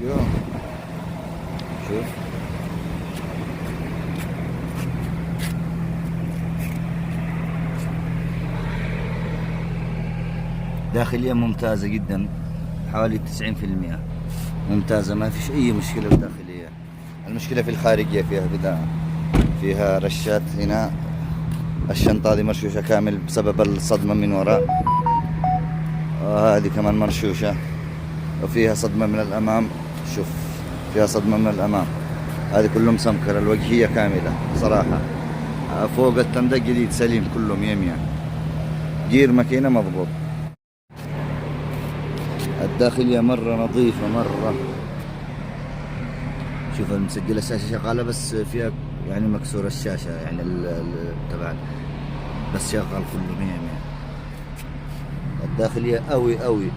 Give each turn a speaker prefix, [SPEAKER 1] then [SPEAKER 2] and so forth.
[SPEAKER 1] يو شوف داخلية ممتازة جدا، حوالي 90% ممتازة، ما فيش أي مشكلة بالداخلية. المشكلة في الخارجية، فيها بدأ فيها رشات هنا. الشنطة هذه مرشوشة كامل بسبب الصدمة من وراء، وهذه كمان مرشوشة، وفيها صدمة من الأمام. شوف فيها صدمة من الأمام، هذه كله مسمكرة. الوجهية كاملة صراحة. فوق التندق جديد سليم كله مية مية. جير ماكينة مضبوط. الداخلية مرة نظيفة مرة. شوف المسجلة الشاشة شغالة، بس فيها يعني مكسورة الشاشة، يعني تبع، بس شغال كله مية مية. الداخلية قوي قوي.